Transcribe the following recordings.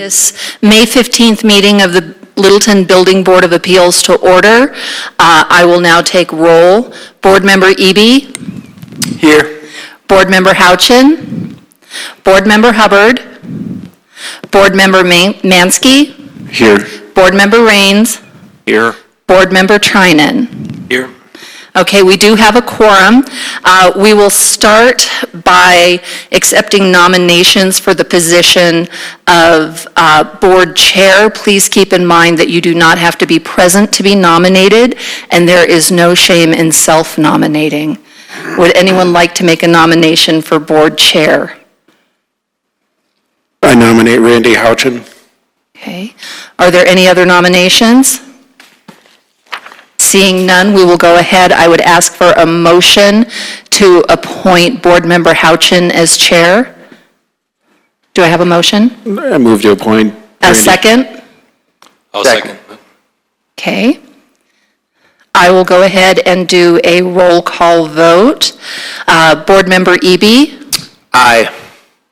This May 15th meeting of the Littleton Building Board of Appeals to order. I will now take roll. Board Member Eby. Here. Board Member Houchin. Board Member Hubbard. Board Member Mansky. Here. Board Member Rains. Here. Board Member Trinan. Here. Okay, we do have a quorum. We will start by accepting nominations for the position of board chair. Please keep in mind that you do not have to be present to be nominated, and there is no shame in self-nominating. Would anyone like to make a nomination for board chair? I nominate Randy Houchin. Okay. Are there any other nominations? Seeing none, we will go ahead. I would ask for a motion to appoint Board Member Houchin as chair. Do I have a motion? I move to appoint A Randy. second? I'll second. Okay. I will go ahead and do a roll call vote. Board Member Eby? Aye.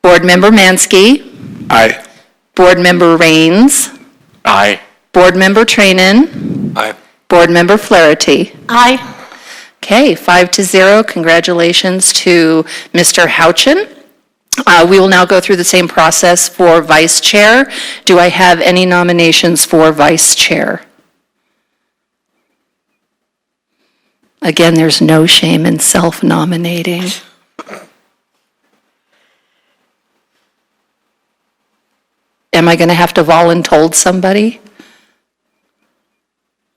Board Member Mansky? Aye. Board Member Rains? Aye. Board Member Trainin? Aye. Board Member Flaherty? Aye. Okay, 5-0. Congratulations to Mr. Houchin. We will now go through the same process for vice chair. Do I have any nominations for vice chair? Again, there's no shame in self-nominating. Am I going to have to voluntold somebody?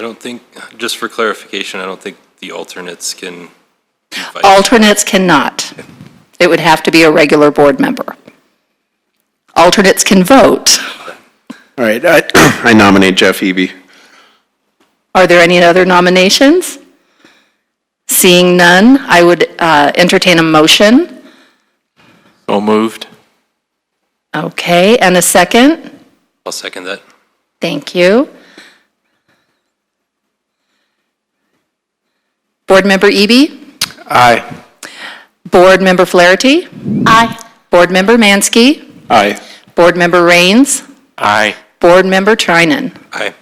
I don't think, just for clarification, I don't think the alternates can invite. Alternates cannot. It would have to be a regular board member. Alternates can vote. All right. I nominate Jeff Eby. Are there any other nominations? Seeing none, I would entertain a motion. So moved. Okay, and a second? I'll second that. Thank you. Board Member Eby? Aye. Board Member Flaherty? Aye. Board Member Mansky? Aye. Board Member Rains? Aye. Board Member Trinan? Aye.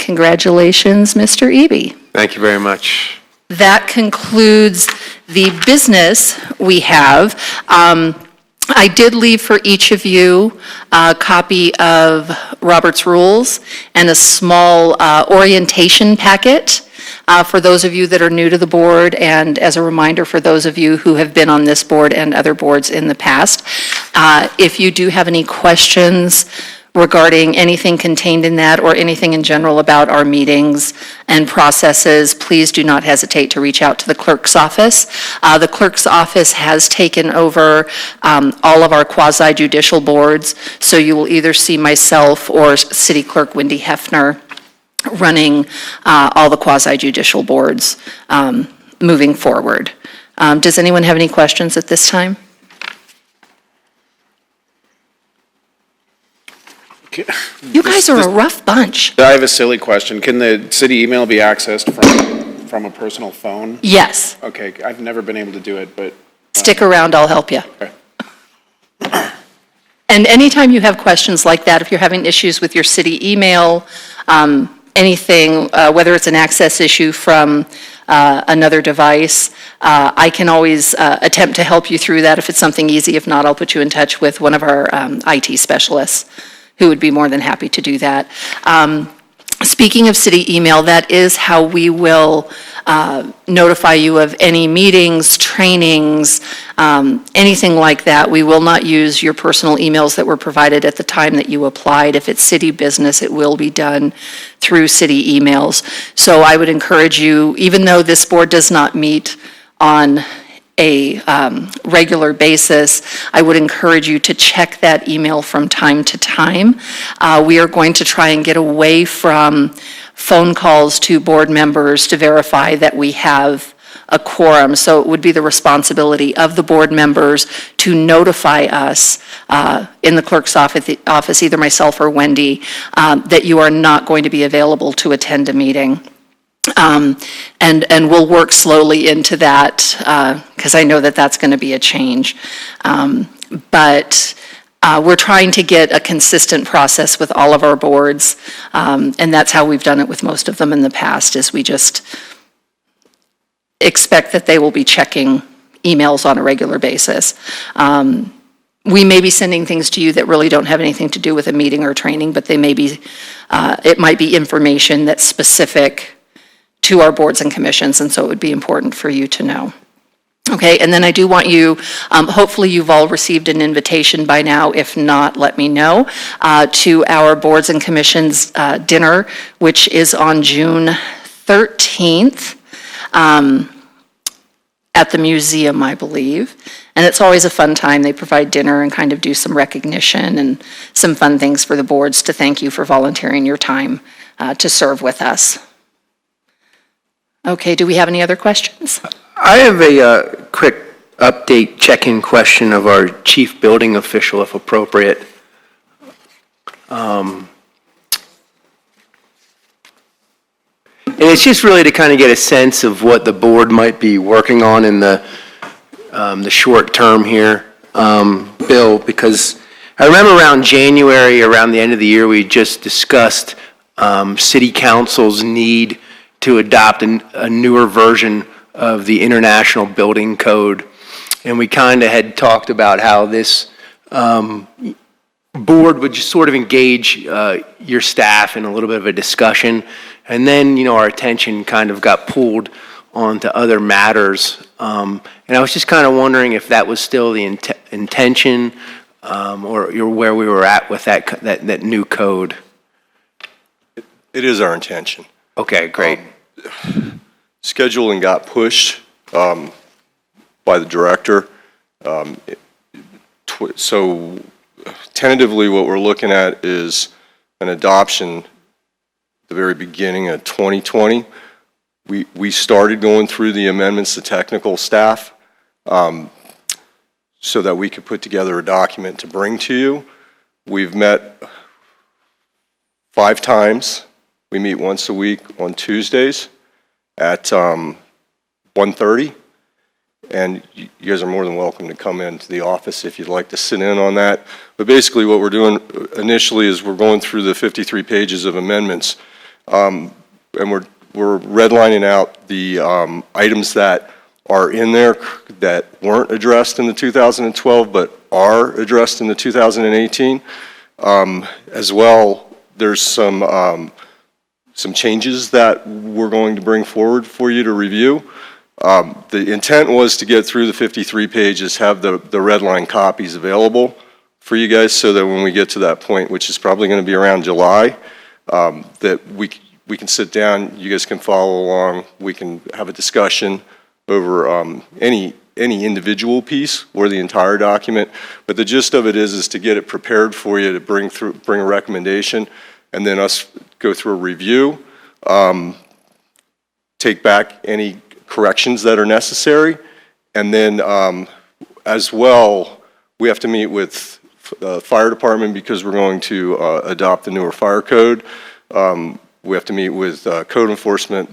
Congratulations, Mr. Eby. Thank you very much. That concludes the business we have. I did leave for each of you a copy of Robert's Rules and a small orientation packet for those of you that are new to the board, and as a reminder for those of you who have been on this board and other boards in the past. If you do have any questions regarding anything contained in that or anything in general about our meetings and processes, please do not hesitate to reach out to the clerk's office. The clerk's office has taken over all of our quasi-judicial boards, so you will either see myself or City Clerk Wendy Hefner running all the quasi-judicial boards moving forward. Does anyone have any questions at this time? You guys are a rough bunch. I have a silly question. Can the city email be accessed from a personal phone? Yes. Okay, I've never been able to do it, but Stick around, I'll help you. okay. And anytime you have questions like that, if you're having issues with your city email, anything, whether it's an access issue from another device, I can always attempt to help you through that if it's something easy. If not, I'll put you in touch with one of our IT specialists who would be more than happy to do that. Speaking of city email, that is how we will notify you of any meetings, trainings, anything like that. We will not use your personal emails that were provided at the time that you applied. If it's city business, it will be done through city emails. So I would encourage you, even though this board does not meet on a regular basis, I would encourage you to check that email from time to time. We are going to try and get away from phone calls to board members to verify that we have a quorum. So it would be the responsibility of the board members to notify us in the clerk's office, either myself or Wendy, that you are not going to be available to attend a meeting. And we'll work slowly into that because I know that that's going to be a change. But We're trying to get a consistent process with all of our boards, and that's how we've done it with most of them in the past, is we just expect that they will be checking emails on a regular basis. We may be sending things to you that really don't have anything to do with a meeting or training, but they may be, it might be information that's specific to our boards and commissions, and so it would be important for you to know. Okay, and then I do want you, hopefully you've all received an invitation by now. If not, let me know, to our boards and commissions dinner, which is on June 13th. At the museum, I believe. And it's always a fun time. They provide dinner and kind of do some recognition and some fun things for the boards to thank you for volunteering your time to serve with us. Okay, do we have any other questions? I have a quick update check-in question of our chief building official, if appropriate. And it's just really to kind of get a sense of what the board might be working on in the short term here, Bill, because I remember around January, around the end of the year, we just discussed city council's need to adopt a newer version of the International Building Code. And we kind of had talked about how this board would just sort of engage your staff in a little bit of a discussion. And then, our attention kind of got pulled onto other matters. And I was just kind of wondering if that was still the intention or where we were at with that new code. It is our intention. Okay, great. Scheduling got pushed by the director. So tentatively what we're looking at is an adoption at the very beginning of 2020. We started going through the amendments to technical staff so that we could put together a document to bring to you. We've met 5 times. We meet once a week on Tuesdays at 1:30. And you guys are more than welcome to come into the office if you'd like to sit in on that. But basically what we're doing initially is we're going through the 53 pages of amendments, and we're redlining out the items that are in there that weren't addressed in the 2012 but are addressed in the 2018. As well, there's some changes that we're going to bring forward for you to review. The intent was to get through the 53 pages, have the red line copies available for you guys so that when we get to that point, which is probably going to be around July, that we can sit down, you guys can follow along, we can have a discussion over any individual piece or the entire document. But the gist of it is to get it prepared for you to bring a recommendation, and then us go through a review, take back any corrections that are necessary, and then as well, we have to meet with the fire department because we're going to adopt the newer fire code. We have to meet with code enforcement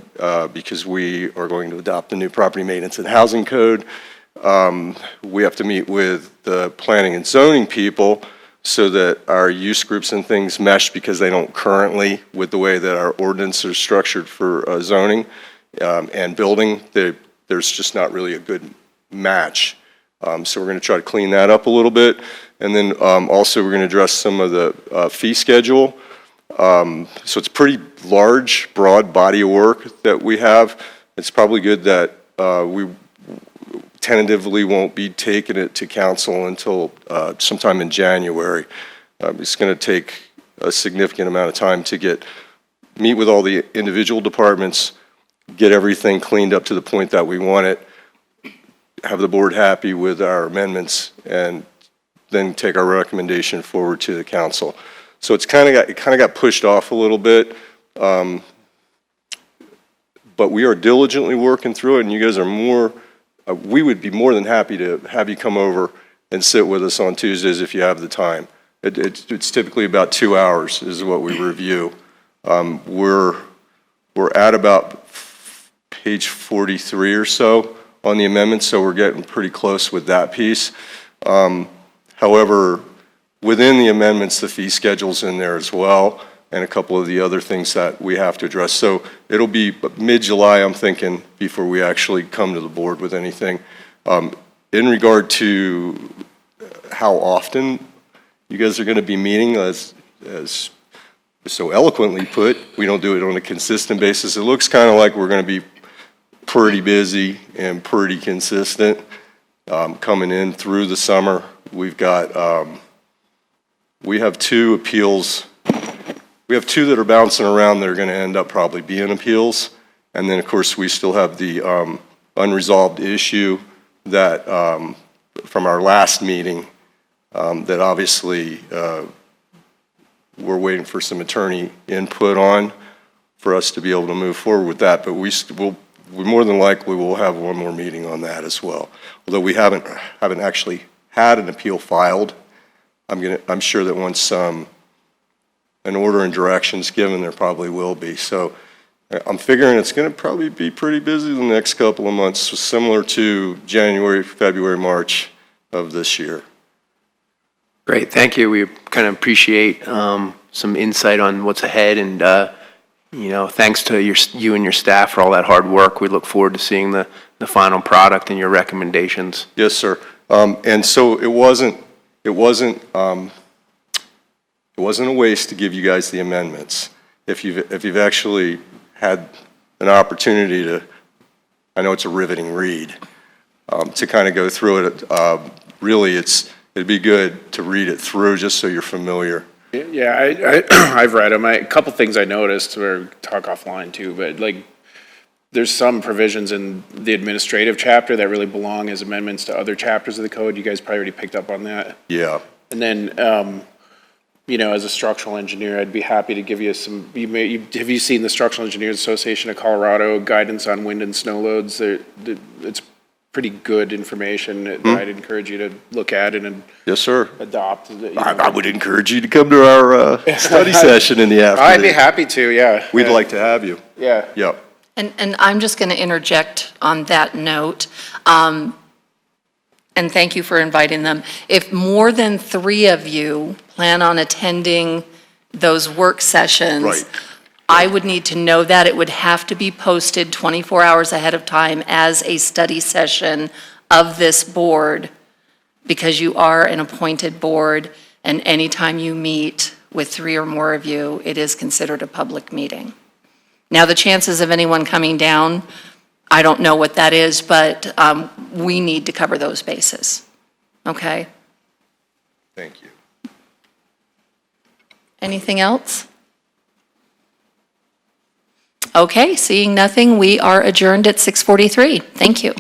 because we are going to adopt the new property maintenance and housing code. We have to meet with the planning and zoning people so that our use groups and things mesh, because they don't currently, with the way that our ordinance is structured for zoning and building, there's just not really a good match. So we're going to try to clean that up a little bit. And then also we're going to address some of the fee schedule. So it's a pretty large, broad body of work that we have. It's probably good that we tentatively won't be taking it to council until sometime in January. It's going to take a significant amount of time to meet with all the individual departments, get everything cleaned up to the point that we want it, have the board happy with our amendments, and then take our recommendation forward to the council. So it kind of got pushed off a little bit, but we are diligently working through it, and you guys are we would be more than happy to have you come over and sit with us on Tuesdays if you have the time. It's typically about 2 hours is what we review. We're at about page 43 or so on the amendments, so we're getting pretty close with that piece. However, within the amendments, the fee schedule's in there as well, and a couple of the other things that we have to address. So it'll be mid-July, I'm thinking, before we actually come to the board with anything. In regard to how often you guys are going to be meeting, as so eloquently put, we don't do it on a consistent basis. It looks kind of like we're going to be pretty busy and pretty consistent coming in through the summer. We've got, we have 2 appeals. We have 2 that are bouncing around that are going to end up probably being appeals. And then, of course, we still have the unresolved issue that from our last meeting that obviously we're waiting for some attorney input on for us to be able to move forward with that. But we more than likely will have one more meeting on that as well. Although we haven't actually had an appeal filed, I'm sure that once an order and directions given, there probably will be. So I'm figuring it's going to probably be pretty busy the next couple of months, similar to January, February, March of this year. Great, thank you. We kind of appreciate some insight on what's ahead, and thanks to you and your staff for all that hard work. We look forward to seeing the final product and your recommendations. Yes, sir. And so it wasn't a waste to give you guys the amendments. If you've actually had an opportunity to, I know it's a riveting read, to kind of go through it. Really, it'd be good to read it through just so you're familiar. Yeah, I've read them. A couple things I noticed, or talk offline too, but like, there's some provisions in the administrative chapter that really belong as amendments to other chapters of the code. You guys probably already picked up on that. Yeah. And then, as a structural engineer, I'd be happy to give you some, have you seen the Structural Engineers Association of Colorado guidance on wind and snow loads? It's pretty good information that I'd encourage you to look at and Yes, sir. adopt. I would encourage you to come to our study session in the afternoon. I'd be happy to, yeah. We'd like to have you. Yeah. Yep. And I'm just going to interject on that note, and thank you for inviting them. If more than 3 of you plan on attending those work sessions, Right. I would need to know that. It would have to be posted 24 hours ahead of time as a study session of this board, because you are an appointed board, and anytime you meet with 3 or more of you, it is considered a public meeting. Now, the chances of anyone coming down, I don't know what that is, but we need to cover those bases. Okay? Thank you. Anything else? Okay, seeing nothing, we are adjourned at 6:43. Thank you.